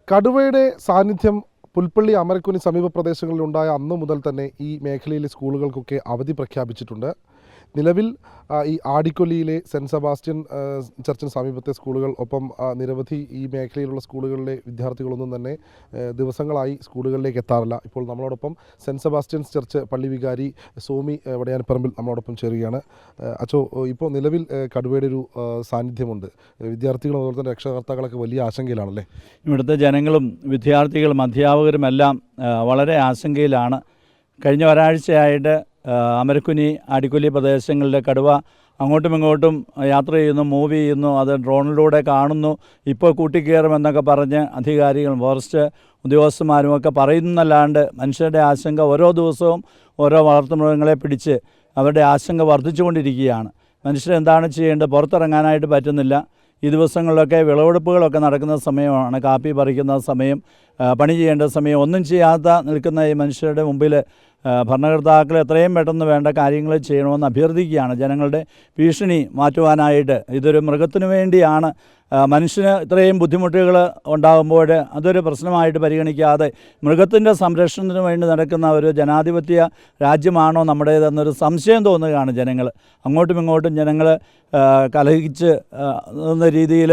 കടുവയുടെ സാന്നിധ്യം പുൽപ്പള്ളി അമരക്കുനി സമീപ പ്രദേശങ്ങളിലുണ്ടായ അന്നു മുതൽ തന്നെ ഈ മേഖലയിലെ സ്കൂളുകൾക്കൊക്കെ അവധി പ്രഖ്യാപിച്ചിട്ടുണ്ട്. നിലവിൽ ഈ ആടിക്കൊല്ലിയിലെ സെൻറ്റ് സെബാസ്റ്റ്യൻ ചർച്ചിന് സമീപത്തെ സ്കൂളുകൾ ഒപ്പം നിരവധി ഈ മേഖലയിലുള്ള സ്കൂളുകളിലെ വിദ്യാർത്ഥികളൊന്നും തന്നെ ദിവസങ്ങളായി സ്കൂളുകളിലേക്ക് എത്താറില്ല. ഇപ്പോൾ നമ്മളോടൊപ്പം സെൻറ്റ് സെബാസ്റ്റ്യൻസ് ചർച്ച് പള്ളി വികാരി സോമി വടയാനിപ്പറമ്പിൽ നമ്മളോടൊപ്പം ചേരുകയാണ്. അച്ചോ, ഇപ്പോൾ നിലവിൽ കടുവയുടെ ഒരു സാന്നിധ്യമുണ്ട്. വിദ്യാർത്ഥികളും അതുപോലെ തന്നെ രക്ഷകർത്താക്കളൊക്കെ വലിയ ആശങ്കയിലാണല്ലേ? ഇവിടുത്തെ ജനങ്ങളും വിദ്യാർത്ഥികളും അധ്യാപകരുമെല്ലാം വളരെ ആശങ്കയിലാണ്. കഴിഞ്ഞ ഒരാഴ്ചയായിട്ട് അമരക്കുനി ആടിക്കൊല്ലി പ്രദേശങ്ങളിലെ കടുവ അങ്ങോട്ടും ഇങ്ങോട്ടും യാത്ര ചെയ്യുന്നു, മൂവ് ചെയ്യുന്നു, അത് ഡ്രോണിലൂടെ കാണുന്നു. ഇപ്പോൾ കൂട്ടിക്കയറുമെന്നൊക്കെ പറഞ്ഞ് അധികാരികളും ഫോറസ്റ്റ് ഉദ്യോഗസ്ഥന്മാരുമൊക്കെ പറയുന്നല്ലാണ്ട് മനുഷ്യരുടെ ആശങ്ക ഓരോ ദിവസവും ഓരോ വളർത്തുമൃഗങ്ങളെ പിടിച്ച് അവരുടെ ആശങ്ക വർദ്ധിച്ചുകൊണ്ടിരിക്കുകയാണ്. മനുഷ്യരെന്താണ് ചെയ്യേണ്ടത്? പുറത്തിറങ്ങാനായിട്ട് പറ്റുന്നില്ല. ഈ ദിവസങ്ങളിലൊക്കെ വിളവെടുപ്പുകളൊക്കെ നടക്കുന്ന സമയമാണ്, കാപ്പി പറിക്കുന്ന സമയം, പണി ചെയ്യേണ്ട സമയം. ഒന്നും ചെയ്യാത്ത നിൽക്കുന്ന ഈ മനുഷ്യരുടെ മുമ്പിൽ ഭരണകർത്താക്കൾ എത്രയും പെട്ടെന്ന് വേണ്ട കാര്യങ്ങൾ ചെയ്യണമെന്ന് അഭ്യർത്ഥിക്കുകയാണ്. ജനങ്ങളുടെ ഭീഷണി മാറ്റുവാനായിട്ട്. ഇതൊരു മൃഗത്തിനു വേണ്ടിയാണ്. മനുഷ്യന് ഇത്രയും ബുദ്ധിമുട്ടുകൾ ഉണ്ടാകുമ്പോൾ അതൊരു പ്രശ്നമായിട്ട് പരിഗണിക്കാതെ മൃഗത്തിൻ്റെ സംരക്ഷണത്തിന് വേണ്ടി നടക്കുന്ന ഒരു ജനാധിപത്യ രാജ്യമാണോ നമ്മുടേതെന്നൊരു സംശയം തോന്നുകയാണ് ജനങ്ങൾ. അങ്ങോട്ടും ഇങ്ങോട്ടും ജനങ്ങൾ കലഹിച്ച് എന്ന രീതിയിൽ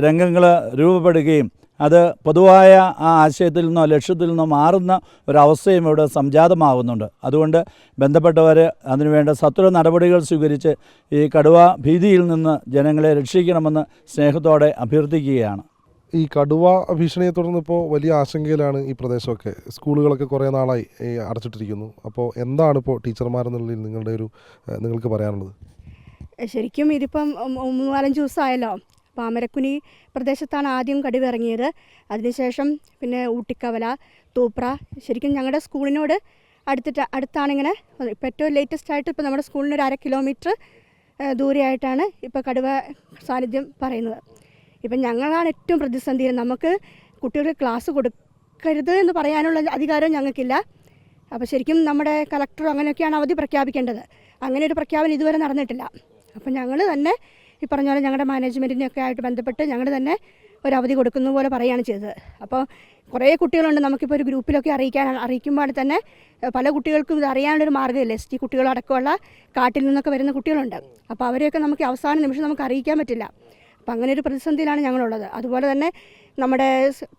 രംഗങ്ങൾ രൂപപ്പെടുകയും അത് പൊതുവായ ആ ആശയത്തിൽ നിന്നോ ലക്ഷ്യത്തിൽ നിന്നോ മാറുന്ന ഒരവസ്ഥയും ഇവിടെ സംജാതമാകുന്നുണ്ട്. അതുകൊണ്ട് ബന്ധപ്പെട്ടവർ അതിനുവേണ്ട സത്വര നടപടികൾ സ്വീകരിച്ച് ഈ കടുവ ഭീതിയിൽ നിന്ന് ജനങ്ങളെ രക്ഷിക്കണമെന്ന് സ്നേഹത്തോടെ അഭ്യർത്ഥിക്കുകയാണ്. ഈ കടുവ ഭീഷണിയെ തുടർന്ന് ഇപ്പോൾ വലിയ ആശങ്കയിലാണ് ഈ പ്രദേശമൊക്കെ. സ്കൂളുകളൊക്കെ കുറേ നാളായി അടച്ചിട്ടിരിക്കുന്നു. അപ്പോൾ എന്താണ് ഇപ്പോൾ ടീച്ചർമാരെന്നുള്ളതിൽ നിങ്ങൾക്ക് പറയാനുള്ളത്? ശരിക്കും ഇതിപ്പം 3-4 ദിവസമായല്ലോ. അപ്പോൾ അമരക്കുനി പ്രദേശത്താണ് ആദ്യം കടുവ ഇറങ്ങിയത്. അതിനുശേഷം പിന്നെ ഊട്ടിക്കവല, തൂപ്ര, ശരിക്കും ഞങ്ങളുടെ സ്കൂളിനോട് അടുത്താണിങ്ങനെ. ഇപ്പോൾ ഏറ്റവും ലേറ്റസ്റ്റ് ആയിട്ട് ഇപ്പോൾ നമ്മുടെ സ്കൂളിന് ഒരു 1/2 കിലോമീറ്റർ ദൂരെയായിട്ടാണ് ഇപ്പോൾ കടുവ സാന്നിധ്യം പറയുന്നത്. ഇപ്പം ഞങ്ങളാണ് ഏറ്റവും പ്രതിസന്ധിയിൽ. നമുക്ക് കുട്ടികൾക്ക് ക്ലാസ് കൊടുക്കരുത് എന്ന് പറയാനുള്ള അധികാരം ഞങ്ങൾക്കില്ല. അപ്പോൾ ശരിക്കും നമ്മുടെ കളക്ടർ അങ്ങനെയൊക്കെയാണ് അവധി പ്രഖ്യാപിക്കേണ്ടത്. അങ്ങനെ ഒരു പ്രഖ്യാപനം ഇതുവരെ നടന്നിട്ടില്ല. അപ്പോൾ ഞങ്ങൾ തന്നെ ഈ പറഞ്ഞ പോലെ ഞങ്ങളുടെ മാനേജ്മെൻറ്റിനൊക്കെ ആയിട്ട് ബന്ധപ്പെട്ട് ഞങ്ങൾ തന്നെ ഒരു അവധി കൊടുക്കുന്ന പോലെ പറയുകയാണ് ചെയ്തത്. അപ്പോൾ കുറേ കുട്ടികളുണ്ട്. നമുക്കിപ്പോൾ ഒരു ഗ്രൂപ്പിലൊക്കെ അറിയിക്കുമ്പോൾ തന്നെ പല കുട്ടികൾക്കും ഇത് അറിയാനുള്ളൊരു മാർഗ്ഗമില്ല. ST കുട്ടികളടക്കമുള്ള കാട്ടിൽ നിന്നൊക്കെ വരുന്ന കുട്ടികളുണ്ട്. അപ്പോൾ അവരെയൊക്കെ നമുക്ക് അവസാന നിമിഷം നമുക്ക് അറിയിക്കാൻ പറ്റില്ല. അപ്പോൾ അങ്ങനെ ഒരു പ്രതിസന്ധിയിലാണ് ഞങ്ങളുള്ളത്. അതുപോലെ തന്നെ നമ്മുടെ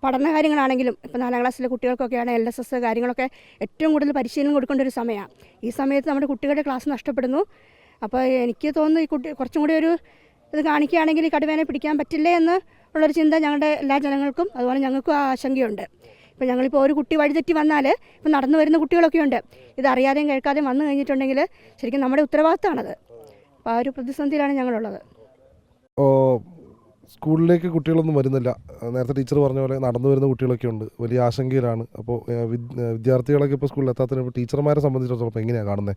പഠന കാര്യങ്ങളാണെങ്കിലും ഇപ്പോൾ 4ാം ക്ലാസ്സിലെ കുട്ടികൾക്കൊക്കെയാണ് LSS കാര്യങ്ങളൊക്കെ ഏറ്റവും കൂടുതൽ പരിശീലനം കൊടുക്കേണ്ട ഒരു സമയമാണ്. ഈ സമയത്ത് നമ്മുടെ കുട്ടികളുടെ ക്ലാസ് നഷ്ടപ്പെടുന്നു. അപ്പോൾ എനിക്ക് തോന്നുന്നു ഈ കുറച്ചും കൂടി ഒരു ഇത് കാണിക്കുകയാണെങ്കിൽ ഈ കടുവേനെ പിടിക്കാൻ പറ്റില്ലേ എന്ന് ഉള്ളൊരു ചിന്ത ഞങ്ങളുടെ എല്ലാ ജനങ്ങൾക്കും അതുപോലെ ഞങ്ങൾക്കും ആശങ്കയുണ്ട്. ഇപ്പോൾ ഞങ്ങളിപ്പോൾ ഒരു കുട്ടി വഴിതെറ്റി വന്നാൽ ഇപ്പോൾ നടന്നു വരുന്ന കുട്ടികളൊക്കെ ഉണ്ട്. ഇതറിയാതെയും കേൾക്കാതെയും വന്നു കഴിഞ്ഞിട്ടുണ്ടെങ്കിൽ ശരിക്കും നമ്മുടെ ഉത്തരവാദിത്തമാണത്. അപ്പോൾ ആ ഒരു പ്രതിസന്ധിയിലാണ് ഞങ്ങളുള്ളത്. സ്കൂളിലേക്ക് കുട്ടികളൊന്നും വരുന്നില്ല. നേരത്തെ ടീച്ചർ പറഞ്ഞ പോലെ നടന്നു വരുന്ന കുട്ടികളൊക്കെ ഉണ്ട്. വലിയ ആശങ്കയിലാണ്. അപ്പോൾ വിദ്യാർത്ഥികളൊക്കെ ഇപ്പോൾ സ്കൂളിൽ എത്താത്തതിന് ഇപ്പോൾ ടീച്ചർമാരെ സംബന്ധിച്ചിടത്തോളം എങ്ങനെയാണ് കാണുന്നത്?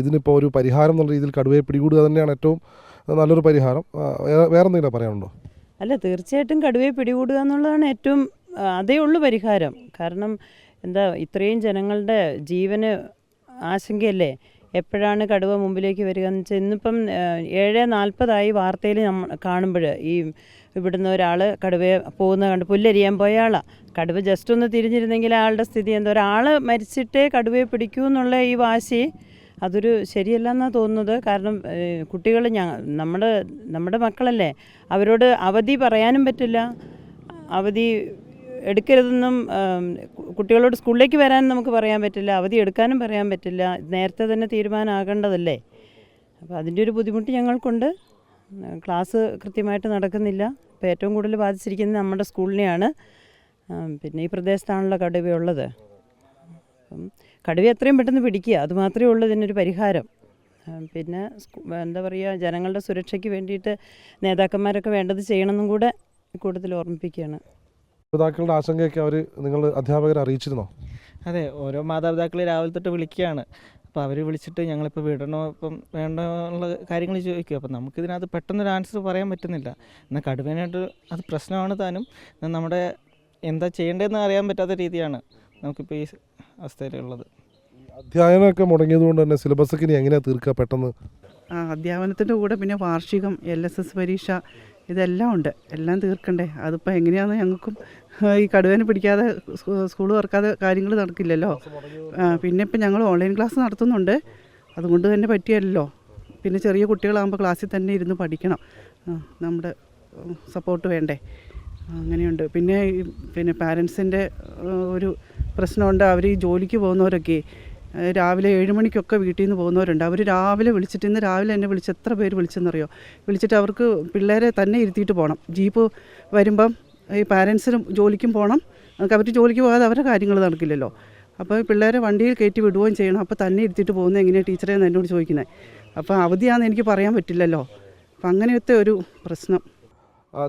ഇതിനിപ്പോൾ ഒരു പരിഹാരം എന്നുള്ള രീതിയിൽ കടുവയെ പിടികൂടുക തന്നെയാണ് ഏറ്റവും നല്ലൊരു പരിഹാരം. വേറെ എന്തെങ്കിലും പറയാനുണ്ടോ? അല്ല, തീർച്ചയായിട്ടും കടുവയെ പിടികൂടുക എന്നുള്ളതാണ് ഏറ്റവും അതേ ഉള്ളൂ പരിഹാരം. കാരണം എന്താ, ഇത്രയും ജനങ്ങളുടെ ജീവന് ആശങ്കയല്ലേ. എപ്പോഴാണ് കടുവ മുമ്പിലേക്ക് വരിക എന്ന് വെച്ചാൽ ഇന്നിപ്പം 7:40 വാർത്തയിൽ കാണുമ്പോൾ ഈ ഇവിടുന്ന് ഒരാൾ കടുവയെ പോകുന്ന കണ്ട് പുല്ലരിയാൻ പോയ ആളാണ്. കടുവ ജസ്റ്റ് ഒന്ന് തിരിഞ്ഞിരുന്നെങ്കിൽ ആളുടെ സ്ഥിതി എന്താ, ഒരാൾ മരിച്ചിട്ടേ കടുവയെ പിടിക്കൂ എന്നുള്ള ഈ വാശി അതൊരു ശരിയല്ലെന്നാണ് തോന്നുന്നത്. കാരണം കുട്ടികൾ നമ്മുടെ മക്കളല്ലേ, അവരോട് അവധി പറയാനും പറ്റില്ല, അവധി എടുക്കരുതെന്നും കുട്ടികളോട് സ്കൂളിലേക്ക് വരാനും നമുക്ക് പറയാൻ പറ്റില്ല, അവധി എടുക്കാനും പറയാൻ പറ്റില്ല. നേരത്തെ തന്നെ തീരുമാനമാകേണ്ടതല്ലേ. അപ്പോൾ അതിൻ്റെ ഒരു ബുദ്ധിമുട്ട് ഞങ്ങൾക്കുണ്ട്. ക്ലാസ് കൃത്യമായിട്ട് നടക്കുന്നില്ല. ഇപ്പോൾ ഏറ്റവും കൂടുതൽ ബാധിച്ചിരിക്കുന്നത് നമ്മുടെ സ്കൂളിനെയാണ്. പിന്നെ ഈ പ്രദേശത്താണല്ലോ കടുവയുള്ളത്. അപ്പം കടുവ എത്രയും പെട്ടെന്ന് പിടിക്കുക, അതുമാത്രമേ ഉള്ളൂ ഇതിനൊരു പരിഹാരം. പിന്നെ എന്താ പറയുക, ജനങ്ങളുടെ സുരക്ഷയ്ക്ക് വേണ്ടിയിട്ട് നേതാക്കന്മാരൊക്കെ വേണ്ടത് ചെയ്യണമെന്നും കൂടെ കൂടുതൽ ഓർമ്മിപ്പിക്കുകയാണ്. മാതാപിതാക്കളുടെ ആശങ്കയൊക്കെ നിങ്ങൾ അധ്യാപകരെ അറിയിച്ചിരുന്നോ? അതെ, ഓരോ മാതാപിതാക്കൾ രാവിലെ തൊട്ട് വിളിക്കുകയാണ്. അപ്പോൾ അവർ വിളിച്ചിട്ട് ഞങ്ങളിപ്പോൾ വിടണോ ഇപ്പം വേണ്ടോ എന്നുള്ള കാര്യങ്ങൾ ചോദിക്കും. അപ്പം നമുക്കിതിനകത്ത് പെട്ടെന്നൊരു ആൻസർ പറയാൻ പറ്റുന്നില്ല. എന്നാൽ കടുവേനായിട്ട് അത് പ്രശ്നമാണ് താനും. നമ്മുടെ എന്താ ചെയ്യേണ്ടതെന്ന് അറിയാൻ പറ്റാത്ത രീതിയാണ് നമുക്കിപ്പോൾ ഈ അവസ്ഥയിലുള്ളത്. അധ്യയനമൊക്കെ മുടങ്ങിയതുകൊണ്ട് തന്നെ സിലബസൊക്കെ ഇനി എങ്ങനെയാണ് തീർക്കുക പെട്ടെന്ന്? അധ്യാപനത്തിൻ്റെ കൂടെ പിന്നെ വാർഷികം, LSS പരീക്ഷ ഇതെല്ലാം ഉണ്ട്, എല്ലാം തീർക്കണ്ടേ. അതിപ്പോൾ എങ്ങനെയാണെന്ന് ഞങ്ങൾക്കും ഈ കടുവേനെ പിടിക്കാതെ സ്കൂൾ തുറക്കാതെ കാര്യങ്ങൾ നടക്കില്ലല്ലോ. പിന്നെ ഇപ്പം ഞങ്ങൾ ഓൺലൈൻ ക്ലാസ് നടത്തുന്നുണ്ട്, അതുകൊണ്ട് തന്നെ പറ്റിയല്ലോ. പിന്നെ ചെറിയ കുട്ടികളാകുമ്പോൾ ക്ലാസ്സിൽ തന്നെ ഇരുന്ന് പഠിക്കണം, നമ്മുടെ സപ്പോർട്ട് വേണ്ടേ, അങ്ങനെയുണ്ട്. പിന്നെ പാരൻസിൻ്റെ ഒരു പ്രശ്നമുണ്ട്. അവർ ഈ ജോലിക്ക് പോകുന്നവരൊക്കെ രാവിലെ 7 മണിക്കൊക്കെ വീട്ടിൽ നിന്ന് പോകുന്നവരുണ്ട്. അവർ രാവിലെ വിളിച്ചിട്ട്, ഇന്ന് രാവിലെ എന്നെ വിളിച്ച് എത്ര പേര് വിളിച്ചെന്നറിയോ, വിളിച്ചിട്ട് അവർക്ക് പിള്ളേരെ തന്നെ ഇരുത്തിയിട്ട് പോകണം. ജീപ്പ് വരുമ്പം ഈ പാരൻസിനും ജോലിക്കും പോകണം, അവർ ജോലിക്ക് പോകാതെ അവരുടെ കാര്യങ്ങൾ നടക്കില്ലല്ലോ. അപ്പോൾ പിള്ളേരെ വണ്ടിയിൽ കയറ്റി വിടുകയും ചെയ്യണം. അപ്പോൾ തന്നെ ഇരുത്തിയിട്ട് പോകുന്നത് എങ്ങനെയാണ് ടീച്ചറെ എന്ന് എന്നോട് ചോദിക്കുന്നത്. അപ്പോൾ അവധിയാണെന്ന് എനിക്ക് പറയാൻ പറ്റില്ലല്ലോ. അപ്പം അങ്ങനത്തെ ഒരു പ്രശ്നം.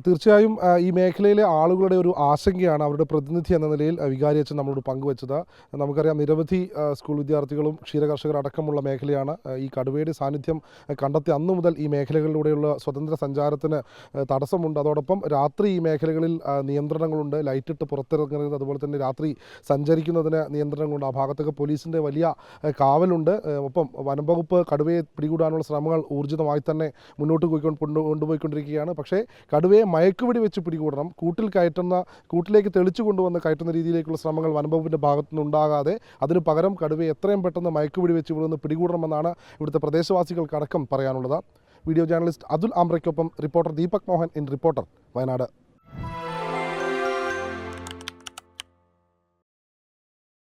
തീർച്ചയായും ഈ മേഖലയിലെ ആളുകളുടെ ഒരു ആശങ്കയാണ് അവരുടെ പ്രതിനിധി എന്ന നിലയിൽ വികാരി അച്ഛൻ നമ്മളോട് പങ്കുവച്ചത്. നമുക്കറിയാം, നിരവധി സ്കൂൾ വിദ്യാർത്ഥികളും ക്ഷീരകർഷകർ അടക്കമുള്ള മേഖലയാണ് ഈ കടുവയുടെ സാന്നിധ്യം കണ്ടെത്തി അന്നു മുതൽ ഈ മേഖലകളിലൂടെയുള്ള സ്വതന്ത്ര സഞ്ചാരത്തിന് തടസ്സമുണ്ട്. അതോടൊപ്പം രാത്രി ഈ മേഖലകളിൽ നിയന്ത്രണങ്ങളുണ്ട്, ലൈറ്റിട്ട് പുറത്തിറങ്ങുന്നത്, അതുപോലെ തന്നെ രാത്രി സഞ്ചരിക്കുന്നതിന് നിയന്ത്രണങ്ങളുണ്ട്. ആ ഭാഗത്തൊക്കെ പോലീസിൻ്റെ വലിയ കാവലുണ്ട്. ഒപ്പം വനംവകുപ്പ് കടുവയെ പിടികൂടാനുള്ള ശ്രമങ്ങൾ ഊർജിതമായി തന്നെ മുന്നോട്ട് കൊണ്ടുപോയിക്കൊണ്ടിരിക്കുകയാണ്. പക്ഷേ കടുവയെ മയക്കുവെടി വെച്ച് പിടികൂടണം, കൂട്ടിലേക്ക് തെളിച്ചു കൊണ്ടുവന്ന് കയറ്റുന്ന രീതിയിലേക്കുള്ള ശ്രമങ്ങൾ വനംവകുപ്പിൻ്റെ ഭാഗത്തുനിന്ന് ഉണ്ടാകാതെ അതിന് പകരം കടുവയെ എത്രയും പെട്ടെന്ന് മയക്കുവെടി വെച്ച് ഇവിടെ നിന്ന് പിടികൂടണമെന്നാണ് ഇവിടുത്തെ പ്രദേശവാസികൾക്കടക്കം പറയാനുള്ളത്. വീഡിയോ ജേർണലിസ്റ്റ് അതുൽ ആംബ്രയ്ക്കൊപ്പം reporter Deepak Mohan in reporter, Wayanad.